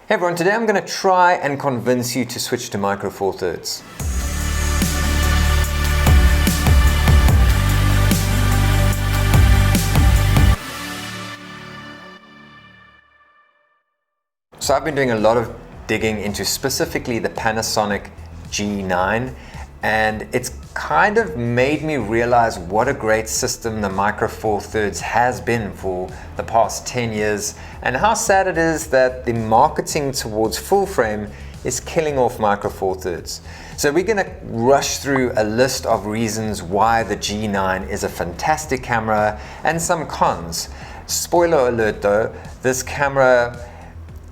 Hey everyone, today I'm going to try and convince you to switch to Micro Four Thirds. So I've been doing a lot of digging into specifically the Panasonic G9, and it's kind of made me realize what a great system the Micro Four Thirds has been for the past 10 years, and how sad it is that the marketing towards full frame is killing off Micro Four Thirds. So we're going to rush through a list of reasons why the G9 is a fantastic camera and some cons. Spoiler alert though, this camera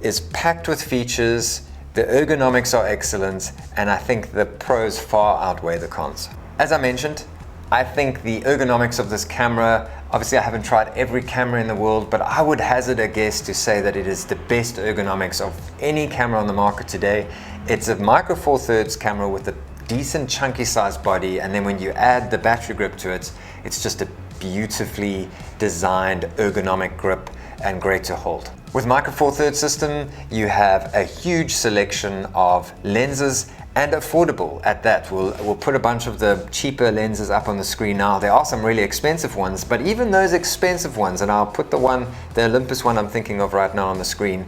is packed with features, the ergonomics are excellent, and I think the pros far outweigh the cons. As I mentioned, I think the ergonomics of this camera, obviously I haven't tried every camera in the world, but I would hazard a guess to say that it is the best ergonomics of any camera on the market today. It's a Micro Four Thirds camera with a decent chunky sized body, and then when you add the battery grip to it, it's just a beautifully designed ergonomic grip and great to hold. With Micro Four Thirds system, you have a huge selection of lenses, and affordable at that. We'll put a bunch of the cheaper lenses up on the screen now. There are some really expensive ones, but even those expensive ones, and I'll put the Olympus one I'm thinking of right now on the screen,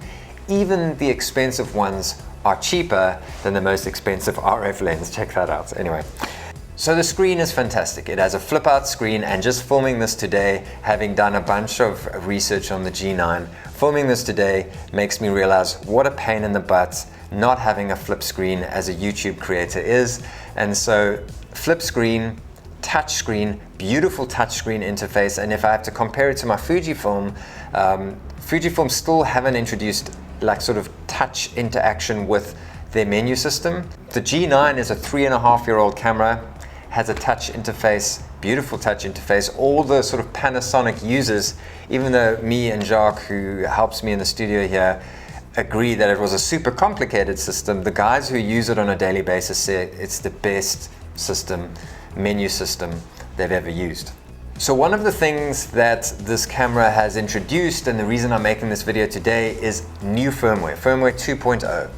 even the expensive ones are cheaper than the most expensive RF lens. Check that out. Anyway. So the screen is fantastic. It has a flip out screen, and just filming this today, having done a bunch of research on the G9, filming this today makes me realize what a pain in the butt not having a flip screen as a YouTube creator is. And so flip screen, touch screen, beautiful touch screen interface. And if I have to compare it to my Fujifilm, Fujifilm still haven't introduced like sort of touch interaction with their menu system. The G9 is a 3.5-year-old camera, has a touch interface, beautiful touch interface. All the sort of Panasonic users, even though me and Jacques, who helps me in the studio here, agree that it was a super complicated system, the guys who use it on a daily basis say it's the best system, menu system they've ever used. So one of the things that this camera has introduced, and the reason I'm making this video today, is new firmware 2.0.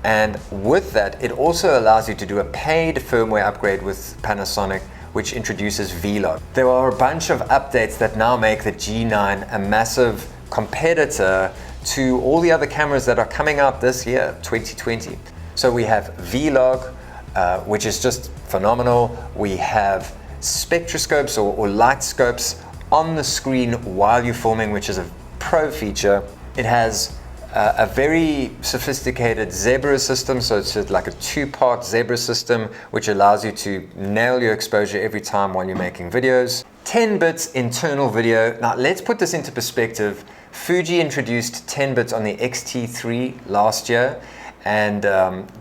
And with that, it also allows you to do a paid firmware upgrade with Panasonic, which introduces Vlog. There are a bunch of updates that now make the G9 a massive competitor to all the other cameras that are coming out this year, 2020. So we have Vlog, which is just phenomenal. We have spectroscopes or light scopes on the screen while you're filming, which is a pro feature. It has a very sophisticated zebra system, so it's like a 2-part zebra system, which allows you to nail your exposure every time while you're making videos. 10 bits internal video. Now let's put this into perspective. Fuji introduced 10 bits on the X-T3 last year, and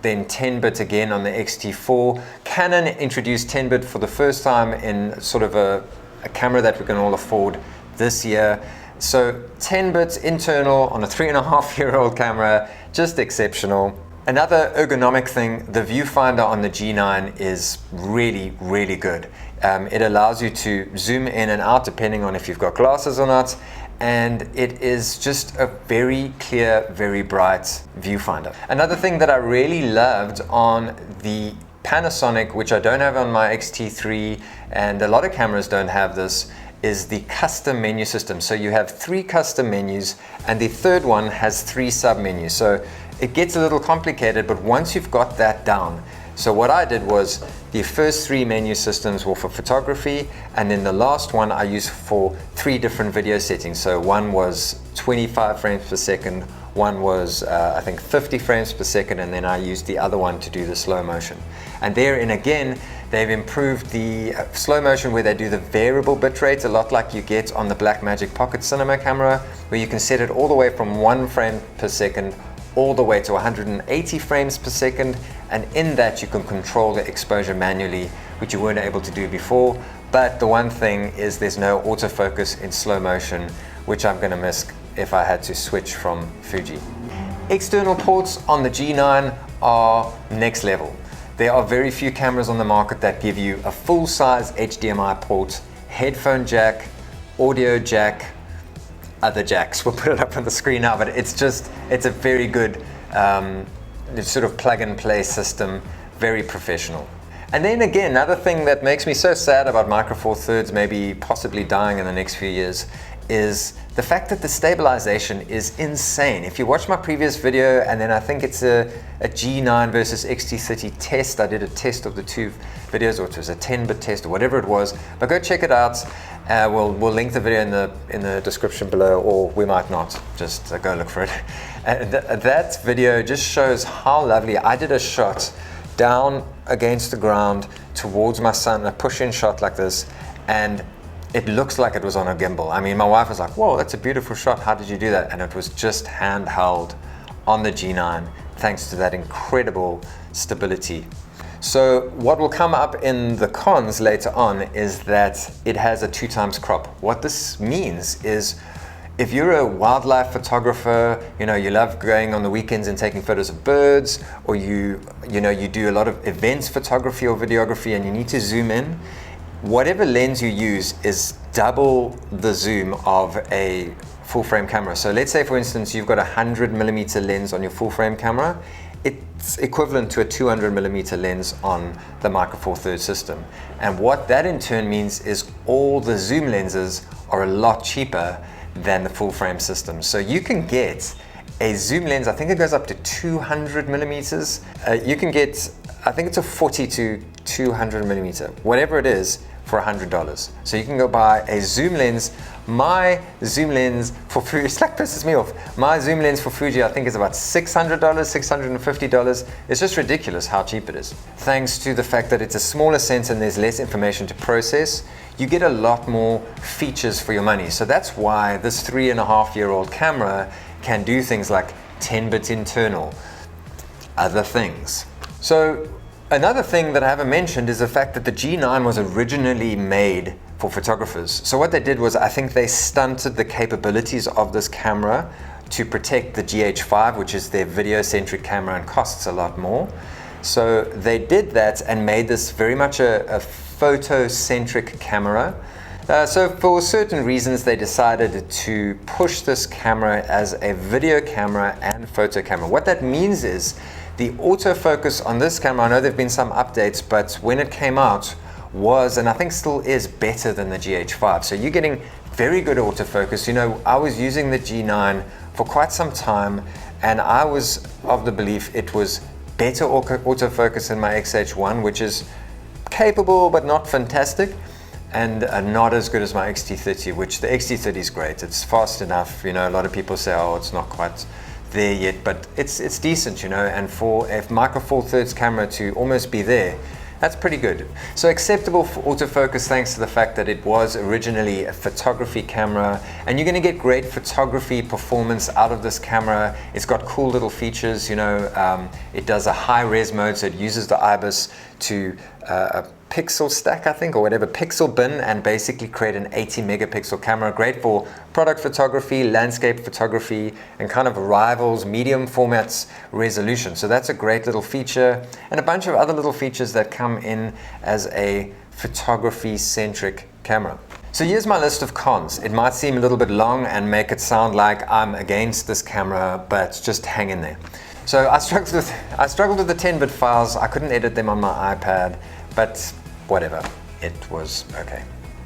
then 10 bit again on the X-T4. Canon introduced 10 bit for the first time in sort of a camera that we can all afford this year. So 10 bits internal on a 3.5-year-old camera, just exceptional. Another ergonomic thing, the viewfinder on the G9 is really, really good. It allows you to zoom in and out depending on if you've got glasses or not, and it is just a very clear, very bright viewfinder. Another thing that I really loved on the Panasonic, which I don't have on my X-T3, and a lot of cameras don't have this, is the custom menu system. So you have 3 custom menus, and the third one has 3 sub-menus. So it gets a little complicated, but once you've got that down, so what I did was the first 3 menu systems were for photography, and then the last one I used for 3 different video settings. So one was 25 frames per second, one was I think 50 frames per second, and then I used the other one to do the slow motion. And therein again, they've improved the slow motion where they do the variable bitrate, a lot like you get on the Blackmagic Pocket Cinema camera, where you can set it all the way from 1 frame per second all the way to 180 frames per second, and in that you can control the exposure manually, which you weren't able to do before. But the one thing is there's no autofocus in slow motion, which I'm going to miss if I had to switch from Fuji. External ports on the G9 are next level. There are very few cameras on the market that give you a full-size HDMI port, headphone jack, audio jack, other jacks. We'll put it up on the screen now, but it's a very good sort of plug and play system, very professional. And then again, another thing that makes me so sad about Micro Four Thirds maybe possibly dying in the next few years is the fact that the stabilization is insane. If you watch my previous video, and then I think it's a G9 versus XT30 test, I did a test of the two videos, or it was a 10-bit test or whatever it was, but go check it out. We'll link the video in the description below, or we might not, just go look for it. That video just shows how lovely. I did a shot down against the ground towards my son, a push-in shot like this, and it looks like it was on a gimbal. I mean, my wife was like, whoa, that's a beautiful shot, how did you do that? And it was just handheld on the G9, thanks to that incredible stability. So what will come up in the cons later on is that it has a 2x crop. What this means is, if you're a wildlife photographer, you love going on the weekends and taking photos of birds, or you do a lot of events photography or videography and you need to zoom in, whatever lens you use is double the zoom of a full frame camera. So let's say, for instance, you've got a 100mm lens on your full frame camera. It's equivalent to a 200mm lens on the Micro Four Thirds system. And what that in turn means is all the zoom lenses are a lot cheaper than the full frame system. So you can get a zoom lens, I think it goes up to 200mm. You can get, I think it's a 40 to 200mm, whatever it is, for $100. So you can go buy a zoom lens. My zoom lens for Fuji, Slack pisses me off. My zoom lens for Fuji, I think, is about $600, $650. It's just ridiculous how cheap it is. Thanks to the fact that it's a smaller sensor and there's less information to process, you get a lot more features for your money. So that's why this 3.5-year-old camera can do things like 10-bit internal, other things. So another thing that I haven't mentioned is the fact that the G9 was originally made for photographers. So what they did was, I think they stunted the capabilities of this camera to protect the GH5, which is their video-centric camera and costs a lot more. So they did that and made this very much a photo-centric camera. So for certain reasons, they decided to push this camera as a video camera and photo camera. What that means is the autofocus on this camera, I know there have been some updates, but when it came out was, and I think still is, better than the GH5. So you're getting very good autofocus. I was using the G9 for quite some time, and I was of the belief it was better autofocus than my XH1, which is capable but not fantastic, and not as good as my XT30, which the XT30 is great. It's fast enough. A lot of people say, oh, it's not quite there yet, but it's decent, and for a Micro Four Thirds camera to almost be there, that's pretty good. So acceptable for autofocus, thanks to the fact that it was originally a photography camera, and you're going to get great photography performance out of this camera. It's got cool little features. It does a high res mode, so it uses the IBIS to a pixel stack, I think, or whatever, pixel bin, and basically create an 80 megapixel camera. Great for product photography, landscape photography, and kind of rivals medium formats resolution. So that's a great little feature, and a bunch of other little features that come in as a photography centric camera. So here's my list of cons. It might seem a little bit long and make it sound like I'm against this camera, but just hang in there. So I struggled with the 10-bit files. I couldn't edit them on my iPad, but whatever, it was okay.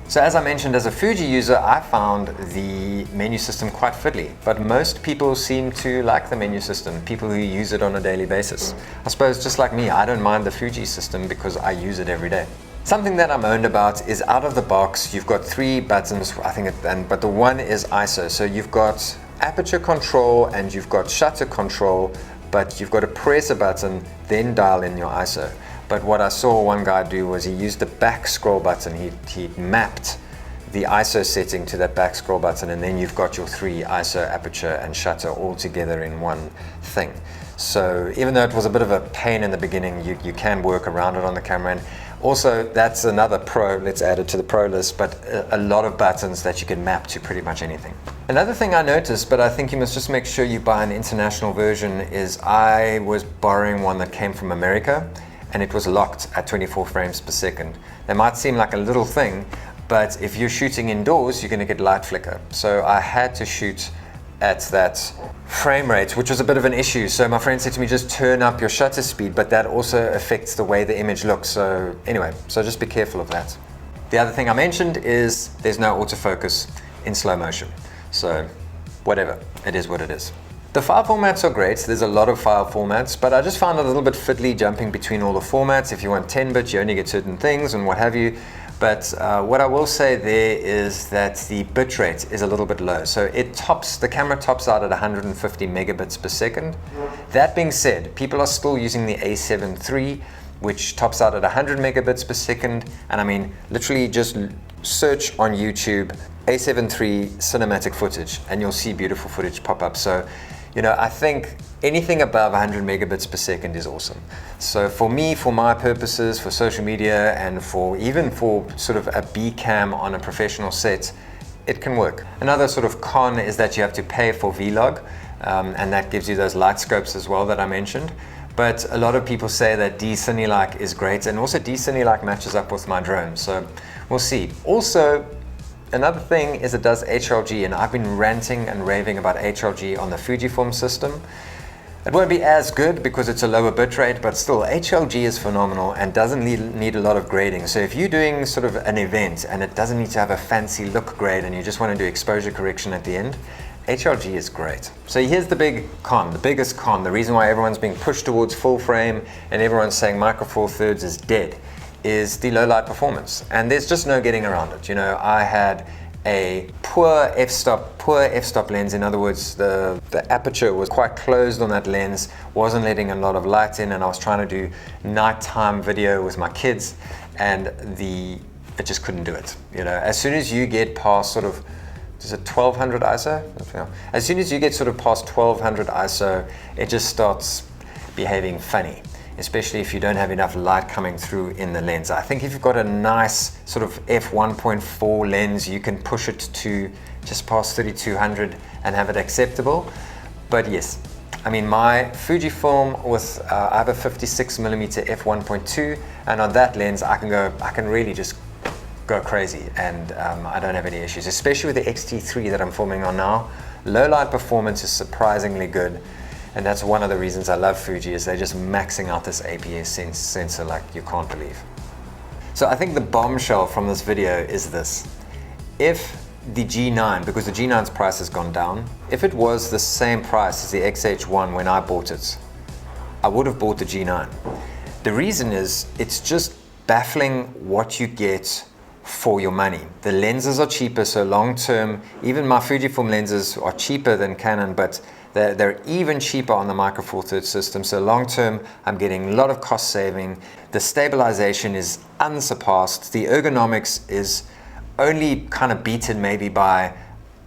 So as I mentioned, as a Fuji user, I found the menu system quite fiddly, but most people seem to like the menu system, people who use it on a daily basis. I suppose just like me, I don't mind the Fuji system because I use it every day. Something that I'm owned about is out of the box, you've got 3 buttons, I think, but the one is ISO. So you've got aperture control and you've got shutter control, but you've got to press a button, then dial in your ISO. But what I saw one guy do was he used the back scroll button. He mapped the ISO setting to that back scroll button, and then you've got your 3 ISO, aperture, and shutter all together in one thing. So even though it was a bit of a pain in the beginning, you can work around it on the camera. And also, that's another pro, let's add it to the pro list, but a lot of buttons that you can map to pretty much anything. Another thing I noticed, but I think you must just make sure you buy an international version, is I was borrowing one that came from America, and it was locked at 24 frames per second. That might seem like a little thing, but if you're shooting indoors, you're gonna get light flicker. So I had to shoot at that frame rate, which was a bit of an issue. So my friend said to me, just turn up your shutter speed, but that also affects the way the image looks. So anyway, so just be careful of that. The other thing I mentioned is there's no autofocus in slow motion. So whatever, it is what it is. The file formats are great. There's a lot of file formats, but I just found it a little bit fiddly jumping between all the formats. If you want 10-bit, you only get certain things and what have you. But what I will say there is that the bit rate is a little bit low. So the camera tops out at 150 megabits per second. That being said, people are still using the A7 III, which tops out at 100 megabits per second. And I mean, literally just search on YouTube A7 III cinematic footage and you'll see beautiful footage pop up. So, you know, I think anything above 100 megabits per second is awesome. So for me, for my purposes, for social media, and even for sort of a B cam on a professional set, it can work. Another sort of con is that you have to pay for Vlog, and that gives you those light scopes as well that I mentioned. But a lot of people say that D-Cine-like is great, and also D-Cine-like matches up with my drone, so we'll see. Also, another thing is it does HLG, and I've been ranting and raving about HLG on the Fujifilm system. It won't be as good because it's a lower bitrate, but still HLG is phenomenal and doesn't need a lot of grading. So if you're doing sort of an event and it doesn't need to have a fancy look grade and you just want to do exposure correction at the end, HLG is great. So here's the big con, the biggest con, the reason why everyone's being pushed towards full frame and everyone's saying Micro Four Thirds is dead, is the low light performance. And there's just no getting around it. You know, I had a poor f-stop lens. In other words, the aperture was quite closed on that lens, wasn't letting a lot of light in, and I was trying to do nighttime video with my kids, and it just couldn't do it. You know, as soon as you get past sort of, is it 1200 ISO? As soon as you get sort of past 1200 ISO, it just starts behaving funny, especially if you don't have enough light coming through in the lens. I think if you've got a nice sort of f1.4 lens, you can push it to just past 3200 and have it acceptable. But yes, I mean, my Fujifilm with, I have a 56mm f1.2, and on that lens, I can really just go crazy, and I don't have any issues, especially with the X-T3 that I'm filming on now. Low light performance is surprisingly good. And that's one of the reasons I love Fuji, is they're just maxing out this APS sensor like you can't believe. So I think the bombshell from this video is this. If the G9, because the G9's price has gone down, if it was the same price as the XH1 when I bought it, I would have bought the G9. The reason is, it's just baffling what you get for your money. The lenses are cheaper, so long term, even my Fujifilm lenses are cheaper than Canon, but they're even cheaper on the Micro Four Thirds system. So long term, I'm getting a lot of cost saving. The stabilization is unsurpassed. The ergonomics is only kind of beaten maybe by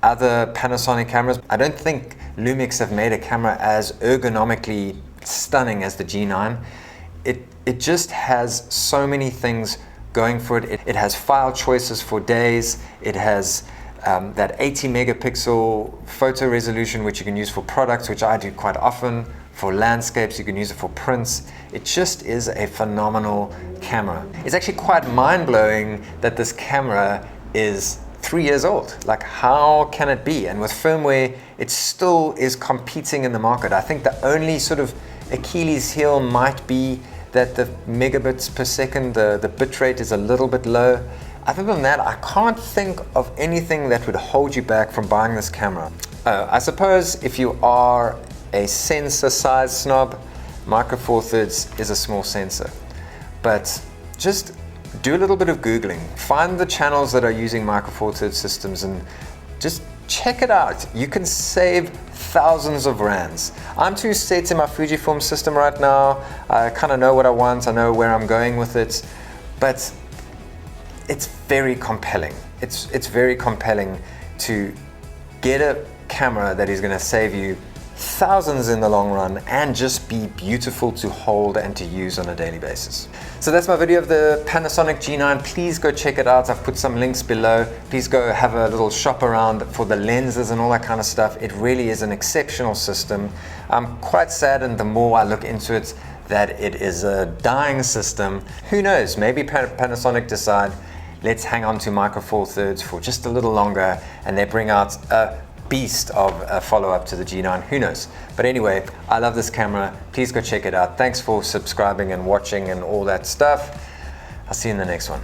other Panasonic cameras. I don't think Lumix have made a camera as ergonomically stunning as the G9. It just has so many things going for it. It has file choices for days. It has that 80 megapixel photo resolution, which you can use for products, which I do quite often. For landscapes, you can use it for prints. It just is a phenomenal camera. It's actually quite mind-blowing that this camera is 3 years old. Like, how can it be? And with firmware, it still is competing in the market. I think the only sort of Achilles heel might be that the megabits per second, the bit rate is a little bit low. Other than that, I can't think of anything that would hold you back from buying this camera. I suppose if you are a sensor size snob, Micro Four Thirds is a small sensor. But just do a little bit of Googling. Find the channels that are using Micro Four Thirds systems and just check it out. You can save thousands of rands. I'm too set in my Fujifilm system right now. I kind of know what I want. I know where I'm going with it. But it's very compelling. It's very compelling to get a camera that is going to save you thousands in the long run and just be beautiful to hold and to use on a daily basis. So that's my video of the Panasonic G9. Please go check it out. I've put some links below. Please go have a little shop around for the lenses and all that kind of stuff. It really is an exceptional system. I'm quite saddened the more I look into it that it is a dying system. Who knows, maybe Panasonic decide, let's hang on to Micro Four Thirds for just a little longer, and they bring out a beast of a follow-up to the G9, who knows. But anyway, I love this camera. Please go check it out. Thanks for subscribing and watching and all that stuff. I'll see you in the next one.